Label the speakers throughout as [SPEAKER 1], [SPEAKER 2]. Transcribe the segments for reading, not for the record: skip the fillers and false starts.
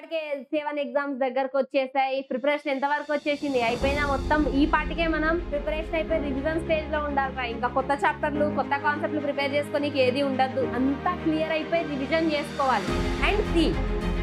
[SPEAKER 1] పాటికే 7 ఎగ్జామ్స్ దగ్గరకు వచ్చేసాయి. ప్రిపరేషన్ ఎంత వరకు వచ్చేసింది? అయిపోయినా మొత్తం ఈ పాటికే మనం ప్రిపరేషన్ అయిపోయి రివిజన్ స్టేజ్ లో ఉండాలిరా. ఇంకా కొత్త చాప్టర్లు, కొత్త కాన్సెప్ట్లు ప్రిపేర్ చేసుకోనికి ఏది ఉండద్దు. అంతా క్లియర్ అయిపోయి రివిజన్ చేసుకోవాలి. అండ్ సి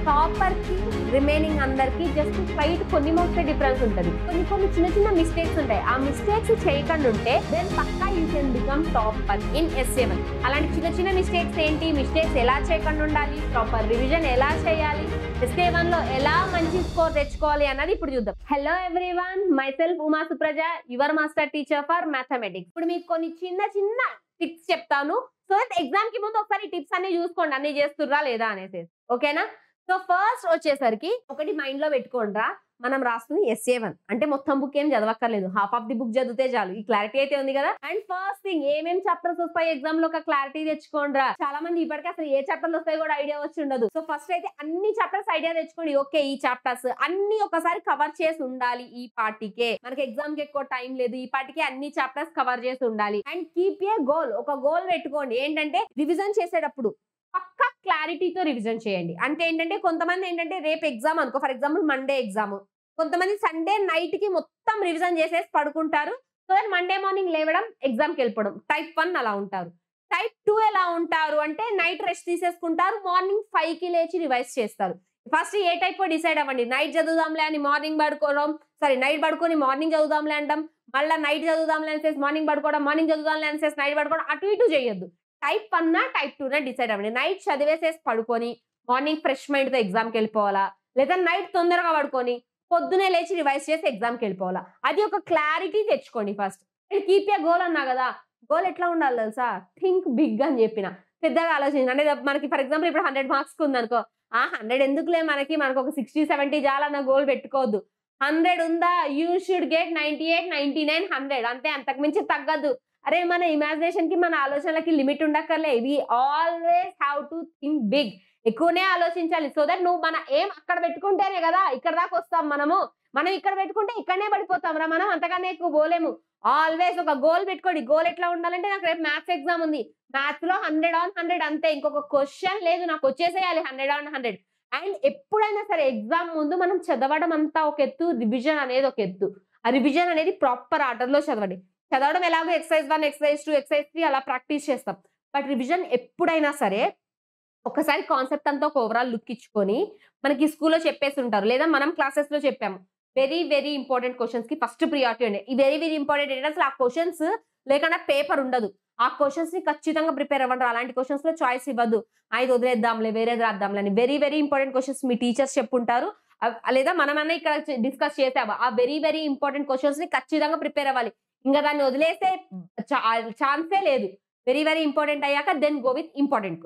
[SPEAKER 1] టాపర్ కి రిమైనింగ్ అందరికి జస్ట్ స్లైట్ కొన్ని మార్క్స్ డిఫరెన్స్ ఉంటుంది. కొన్ని చిన్న మిస్టేక్స్ ఉంటాయి. ఆ మిస్టేక్స్ చేయకుండా ఉంటే దెన్ పక్కా you can become topper in S7. అలాంటి చిన్న మిస్టేక్స్ ఏంటి? మిస్టేక్స్ ఎలా చేయకుండా ఉండాలి? ప్రాపర్ రివిజన్ ఎలా చేయాలి? S7 లో ఎలా మంచి స్కోర్ తెచ్చుకోవాలి అన్నది ఇప్పుడు చూద్దాం. Hello everyone, my self Uma Supraja, your master teacher for mathematics. ఇప్పుడు మీకు కొన్ని చిన్న టిప్స్ చెప్తాను. సో ఎగ్జామ్ కి ముందు ఒకసారి టిప్స్ అన్ని చూసుకోండి, అన్ని చేస్తుర్రా లేదా అనేసి. ఓకేనా? సో ఫస్ట్ వచ్చేసరికి ఒకటి మైండ్ లో పెట్టుకోండిరా, మనం రాస్తుంది S7 అంటే మొత్తం బుక్ ఏం చదవక్కర్లేదు, హాఫ్ ఆఫ్ ది బుక్ చదివితే చాలు. ఈ క్లారిటీ అయితే ఉంది కదా. అండ్ ఫస్ట్ థింగ్, ఏమేమి చాప్టర్స్ వస్తాయి ఎగ్జామ్ లో ఒక క్లారిటీ తెచ్చుకోండిరా. చాలా మంది ఇప్పటికే అసలు ఏ చాప్టర్లు వస్తాయి కూడా ఐడియా వచ్చి ఉండదు. సో ఫస్ట్ అయితే అన్ని చాప్టర్స్ ఐడియా తెచ్చుకోండి. ఓకే, ఈ చాప్టర్స్ అన్ని ఒకసారి కవర్ చేసి ఉండాలి. ఈ పార్టీకే మనకి ఎగ్జామ్ కి ఎక్కువ టైం లేదు, ఈ పార్టీకే అన్ని చాప్టర్స్ కవర్ చేసి ఉండాలి. అండ్ కీప్ ఏ గోల్, ఒక గోల్ పెట్టుకోండి. ఏంటంటే రివిజన్ చేసేటప్పుడు పక్కా క్లారిటీతో రివిజన్ చేయండి. అంటే ఏంటంటే కొంతమంది ఏంటంటే రేపు ఎగ్జామ్ అనుకో, ఫర్ ఎగ్జాంపుల్ మండే ఎగ్జామ్, కొంతమంది సండే నైట్ కి మొత్తం రివిజన్ చేసేసి పడుకుంటారు. సో దట్ మండే మార్నింగ్ లేవడం, ఎగ్జామ్ కి వెళ్ళిపోవడం. టైప్ 1 అలా ఉంటారు. టైప్ 2 ఎలా ఉంటారు అంటే నైట్ రెస్ట్ తీసేసుకుంటారు, మార్నింగ్ 5 కి లేచి రివైజ్ చేస్తారు. ఫస్ట్ ఏ టైప్ డిసైడ్ అవ్వండి. నైట్ చదువుదాంలే అని మార్నింగ్ పడుకోవడం, నైట్ పడుకొని మార్నింగ్ చదువుదాంలే అంటాం, మళ్ళీ నైట్ చదువుదాంలే అనేసి మార్నింగ్ పడుకోవడం, మార్నింగ్ చదువుదాంలే అనేసి నైట్ పడుకోవడం, అటు ఇటు చేయొద్దు. టైప్ 1 టైప్ 2 డిసైడ్ అవ్వండి. నైట్ చదివేసేసి పడుకొని మార్నింగ్ ఫ్రెష్ మైండ్ తో ఎగ్జామ్కి వెళ్ళిపోవాలా, లేదా నైట్ తొందరగా పడుకొని పొద్దునే లేచి రివైజ్ చేసి ఎగ్జామ్కి వెళ్ళిపోవాలా, అది ఒక క్లారిటీ తెచ్చుకోండి first. And keep a goal అన్నా కదా, గోల్ ఎట్లా ఉండాలి తెలుసా? థింక్ బిగ్ అని చెప్పిన, పెద్దగా ఆలోచించండి. అంటే మనకి ఫర్ ఎగ్జాంపుల్ ఇప్పుడు 100 మార్క్స్ ఉందనుకో, 100 ఎందుకులే మనకి ఒక 60-70 చాలన్న గోల్ పెట్టుకోవద్దు. 100 ఉందా, యూ షుడ్ గెట్ 98, 99, 100 అంతే, అంతకు మించి తగ్గద్దు. అరే మన ఇమాజినేషన్ కి, మన ఆలోచనలకి లిమిట్ ఉండక్కర్లే. We always have to think big, ఎక్కువనే ఆలోచించాలి. సో దట్ నువ్వు మన ఏం అక్కడ పెట్టుకుంటేనే కదా ఇక్కడ దాకా వస్తాం. మనం ఇక్కడ పెట్టుకుంటే ఇక్కడనే పడిపోతాం రా, మనం అంతకన్నా ఎక్కువ పోలేము. ఆల్వేస్ ఒక గోల్ పెట్టుకోండి. గోల్ ఎట్లా ఉండాలంటే, నాకు రేపు మ్యాథ్స్ ఎగ్జామ్ ఉంది, మ్యాథ్స్ లో 100 on 100 అంతే, ఇంకొక క్వశ్చన్ లేదు, నాకు వచ్చేసేయాలి 100 on 100. అండ్ ఎప్పుడైనా సరే ఎగ్జామ్ ముందు మనం చదవడం అంతా ఒక ఎత్తు, రివిజన్ అనేది ఒక ఎత్తు. ఆ రివిజన్ అనేది ప్రాపర్ ఆర్డర్ లో చదవండి. చదవడం ఎలాగో ఎక్సర్సైజ్ 1, ఎక్సర్సైజ్ 2, ఎక్సర్సైజ్ 3 అలా ప్రాక్టీస్ చేస్తాం. బట్ రివిజన్ ఎప్పుడైనా సరే ఒకసారి కాన్సెప్ట్ అంతా ఒక ఓవరాల్ లుక్ ఇచ్చుకొని, మనకి స్కూల్లో చెప్పేసి ఉంటారు, లేదా మనం క్లాసెస్ లో చెప్పాము, వెరీ ఇంపార్టెంట్ క్వశ్చన్స్ కి ఫస్ట్ ప్రియారిటీ ఉండే. ఈ వెరీ ఇంపార్టెంట్ ఏంటంటే అసలు ఆ క్వశ్చన్స్ లేకుండా పేపర్ ఉండదు. ఆ క్వశ్చన్స్ ని ఖచ్చితంగా ప్రిపేర్ అవ్వండి. అలాంటి క్వశ్చన్స్ లో చాయిస్ ఇవ్వద్దు, ఇది వదిలేద్దాంలే వేరేది రాద్దాంలే అని. వెరీ ఇంపార్టెంట్ క్వశ్చన్స్ మీ టీచర్స్ చెప్పుంటారు, లేదా మనమన్నా ఇక్కడ డిస్కస్ చేసావా, ఆ వెరీ ఇంపార్టెంట్ క్వశ్చన్స్ ని ఖచ్చితంగా ప్రిపేర్ అవ్వాలి. ఇంకా దాన్ని వదిలేస్తే ఛాన్సే లేదు. వెరీ ఇంపార్టెంట్ అయ్యాక then go with important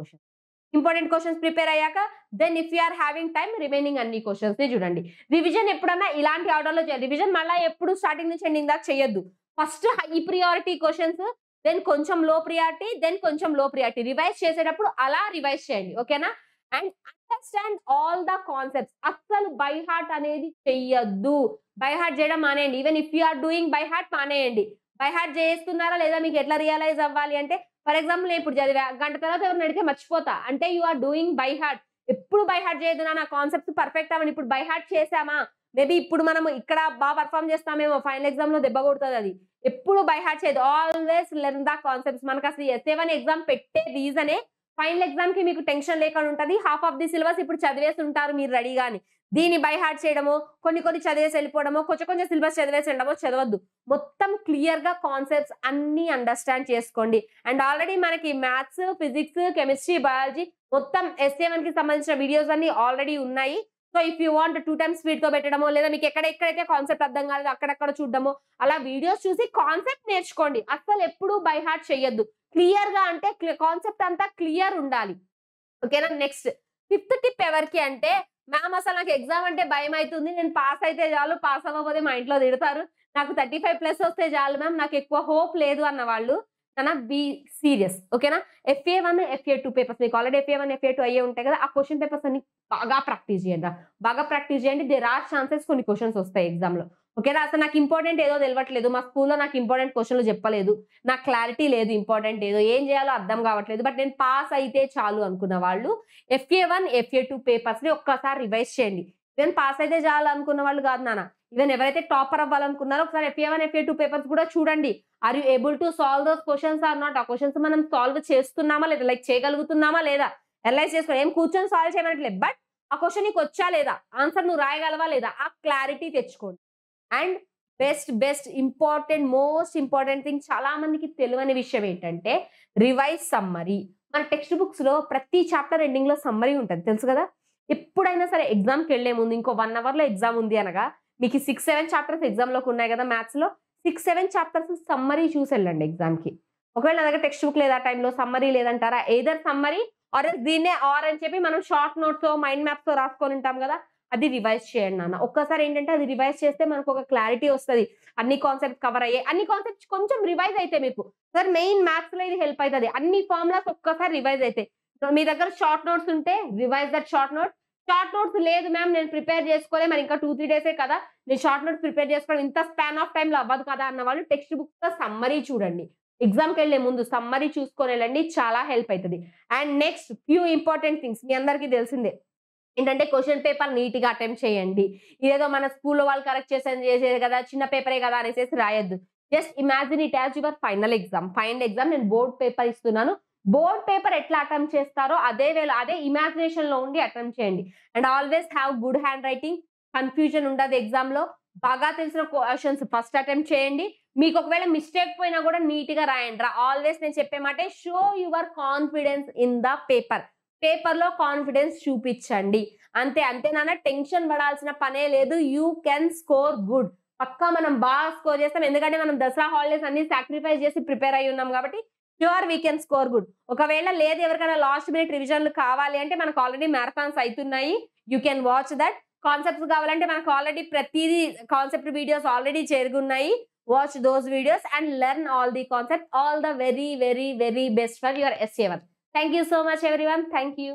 [SPEAKER 1] questions prepare అయ్యాక then if you are having time remaining అన్ని క్వశ్చన్స్ ని చూడండి. రివిజన్ ఎప్పుడన్నా ఇలాంటి ఆర్డర్ లో చేయాలి. రివిజన్ మళ్ళీ ఎప్పుడు స్టార్టింగ్ నుంచి ఎండింగ్ దాకా చేయొద్దు. First high priority questions, then కొంచెం లో ప్రియారిటీ, దెన్ కొంచెం లో ప్రియారిటీ. రివైజ్ చేసేటప్పుడు అలా రివైజ్ చేయండి. ఓకేనా? And understand all the concepts. అస్సలు బై హార్ట్ అనేది చెయ్యొద్దు. బై హార్ట్ చేయడం మానేయండి. Even if you are doing by heart మానేయండి. బై హార్ట్ చేస్తున్నారా లేదా మీకు ఎట్లా రియలైజ్ అవ్వాలి అంటే, ఫర్ ఎగ్జాంపుల్ నేను ఇప్పుడు చదివా, గంట తర్వాత ఎవరిని అడిగితే మర్చిపోతా అంటే you are doing by heart. ఎప్పుడు బై హార్ట్ చేయదు, నా కాన్సెప్ట్స్ పర్ఫెక్ట్ అవ్వండి. ఇప్పుడు బై హార్ట్ చేసామా, మేబీ ఇప్పుడు మనం ఇక్కడ బాగా పర్ఫామ్ చేస్తామేమో, ఫైనల్ ఎగ్జామ్ లో దెబ్బ కొడుతుంది అది. ఎప్పుడు బై హార్ట్ చేయదు, ఆల్వేస్ లెర్న్ ద కాన్సెప్ట్స్. మనకు అసలు S7 ఎగ్జామ్ పెట్టే రీజనే ఫైనల్ ఎగ్జామ్ కి మీకు టెన్షన్ లేకుండా ఉంటది. హాఫ్ ఆఫ్ ది సిలబస్ ఇప్పుడు చదివేసి ఉంటారు మీరు రెడీగాని. దీన్ని బై హార్ట్ చేయడమో, కొన్ని చదివేసి వెళ్ళిపోవడమో, కొంచెం సిలబస్ చదివేసి వెళ్ళడమో చదవద్దు. మొత్తం క్లియర్ గా కాన్సెప్ట్స్ అన్ని అండర్స్టాండ్ చేసుకోండి. అండ్ ఆల్రెడీ మనకి మ్యాథ్స్, ఫిజిక్స్, కెమిస్ట్రీ, బయాలజీ మొత్తం S7 కి సంబంధించిన వీడియోస్ అన్ని ఆల్రెడీ ఉన్నాయి. So if you want 2 times speed తో పెట్టడమో, లేదా మీకు ఎక్కడెక్కడైతే కాన్సెప్ట్ అర్థం కాలేదు అక్కడెక్కడ చూడడమో, అలా వీడియోస్ చూసి కాన్సెప్ట్ నేర్చుకోండి. అసలు ఎప్పుడు బై హార్ట్ చెయ్యొద్దు. క్లియర్ గా అంటే కాన్సెప్ట్ అంతా క్లియర్ ఉండాలి. ఓకేనా? నెక్స్ట్ 5th టిప్ ఎవరికి అంటే, మ్యామ్ అసలు నాకు ఎగ్జామ్ అంటే భయం అవుతుంది, నేను పాస్ అయితే చాలు, పాస్ అవ్వకపోతే మా ఇంట్లో తిడతారు, నాకు 35+ వస్తే చాలు మ్యామ్, నాకు ఎక్కువ హోప్ లేదు అన్న వాళ్ళు బీ సీరియస్. ఓకేనా? FA1, FA2 పేపర్స్ మీకు ఆల్రెడీ FA1, FA2 అయ్యే ఉంటాయి కదా, ఆ క్వశ్చన్ పేపర్స్ అన్ని బాగా ప్రాక్టీస్ చేయండి. దేర్ ఆర్ ఛాన్సెస్ కొన్ని క్వశ్చన్స్ వస్తాయి ఎగ్జామ్ లో. ఓకేనా? అసలు నాకు ఇంపార్టెంట్ ఏదో తెలవట్లేదు. మా స్కూల్‌లో నాకు ఇంపార్టెంట్ క్వెషన్‌లు చెప్పలేదు. నాకు క్లారిటీ లేదు ఇంపార్టెంట్ ఏదో. ఏం చేయాలో అర్థం కావట్లేదు. బట్ నేను పాస్ అయితే చాలు అనుకున్న వాళ్ళు FA1, FA2 పేపర్స్‌ని ఒక్కసారి రివైజ్ చేయండి. ఈవెన్ పాస్ అయితే చాలు అనుకున్న వాళ్ళు కాదు నాన్న. ఈవెన్ ఎవరైతే టాపర్ అవ్వాలనుకున్నారో ఒకసారి FA1, FA2 పేపర్స్ కూడా చూడండి. Are you able to solve those questions or not? ఆ క్వెషన్స్ మనం సాల్వ్ చేస్తున్నామా లేదా? లైక్ చేయగలుగుతున్నామా లేదా? అనలైజ్ చేసుకో. ఏం కూర్చొని సాల్వ్ చేయమనట్లేదు. బట్ ఆ క్వెషన్ నీకు వచ్చా లేదా? ఆన్సర్ నువ్వు రాయగలవా లేదా? ఆ క్లారిటీ తెచ్చుకోండి. And best most important thing చాలా మందికి తెలియని విషయం ఏంటంటే రివైజ్ సమ్మరీ. మన టెక్స్ట్ బుక్స్ లో ప్రతి చాప్టర్ ఎండింగ్ లో సమ్మరీ ఉంటది తెలుసు కదా. ఎప్పుడైనా సరే ఎగ్జామ్ కి వెళ్లే ముందు ఇంకో 1 అవర్ లో ఎగ్జామ్ ఉంది అనగా మీకు 6-7 చాప్టర్స్ ఎగ్జామ్ లోకి ఉన్నాయి కదా మ్యాథ్స్ లో 6-7 చాప్టర్స్ సమ్మరీ చూసి వెళ్ళండి ఎగ్జామ్ కి. ఒకవేళ నా దగ్గర టెక్స్ట్ బుక్ లేదా టైంలో సమ్మరీ లేదంటారా, ఎయిదర్ సమ్మరీ ఆర్ దీన్నే ఆర్ అని చెప్పి మనం షార్ట్ నోట్స్ మైండ్ మ్యాప్స్ తో రాసుకొని ఉంటాం కదా, అది రివైజ్ చేయండి నాన్న. ఒక్కసారి ఏంటంటే అది రివైజ్ చేస్తే మనకు ఒక క్లారిటీ వస్తది. అన్ని కాన్సెప్ట్స్ కవర్ అయ్యాయి. అన్ని కాన్సెప్ట్స్ కొంచెం రివైజ్ అయితే మీకు సార్ మెయిన్ మ్యాథ్స్ లో ఇది హెల్ప్ అయితది. అన్ని ఫార్ములాస్ ఒక్కసారి రివైజ్ అయితే మీ దగ్గర షార్ట్ నోట్స్ ఉంటే revise that short notes. Short notes లేదు మ్యామ్ నేను ప్రిపేర్ చేసుకోలే మరి ఇంకా 2-3 డేసే కదా నేను షార్ట్ నోట్స్ ప్రిపేర్ చేసుకోవడం ఇంత స్పాన్ ఆఫ్ టైమ్ లో అవ్వదు కదా అన్న వాళ్ళు టెక్స్ట్ బుక్ తో సమ్మరీ చూడండి. ఎగ్జామ్ కి వెళ్లే ముందు సమ్మరీ చూసుకొని వెళ్ళండి, చాలా హెల్ప్ అవుతుంది. And next few important things మీ అందరికీ తెలిసిందే ఏంటంటే క్వశ్చన్ పేపర్ నీట్ గా అటెంప్ట్ చేయండి. ఇదేదో మన స్కూల్లో వాళ్ళు కరెక్ట్ చేసేది కదా చిన్న పేపరే కదా అనేసి రాయొద్దు. Just imagine it as your final exam. Final exam నేను బోర్డ్ పేపర్ ఇస్తున్నాను. బోర్డ్ పేపర్ ఎట్లా అటెంప్ట్ చేస్తారో అదే వేలో అదే ఇమాజినేషన్ లో ఉండి అటెంప్ట్ చేయండి. And always have good handwriting. Confusion ఉండదు ఎగ్జామ్ లో. బాగా తెలిసిన క్వశ్చన్స్ ఫస్ట్ అటెంప్ట్ చేయండి. మీకు ఒకవేళ మిస్టేక్ పోయినా కూడా నీట్ గా రాయండి. ఆల్వేస్ నేను చెప్పే మాట show your confidence in the paper. Paper లో కాన్ఫిడెన్స్ చూపించండి. అంతే నాన్న, టెన్షన్ పడాల్సిన పనే లేదు. You can score good. పక్కా మనం బాగా స్కోర్ చేస్తాం. ఎందుకంటే మనం దసరా హాలిడేస్ అన్ని సాక్రిఫైస్ చేసి ప్రిపేర్ అయ్యి ఉన్నాం కాబట్టి sure we can score good. ఒకవేళ లేదు ఎవరికైనా లాస్ట్ మినిట్ రివిజన్లు కావాలి అంటే మనకు ఆల్రెడీ మ్యారథాన్స్ అవుతున్నాయి. You can watch that. Concepts కావాలంటే మనకు ఆల్రెడీ ప్రతిదీ కాన్సెప్ట్ వీడియోస్ ఆల్రెడీ చేరుకున్నాయి. Watch those videos and learn all the concept. All the very best for your SA1. Thank you so much everyone. Thank you.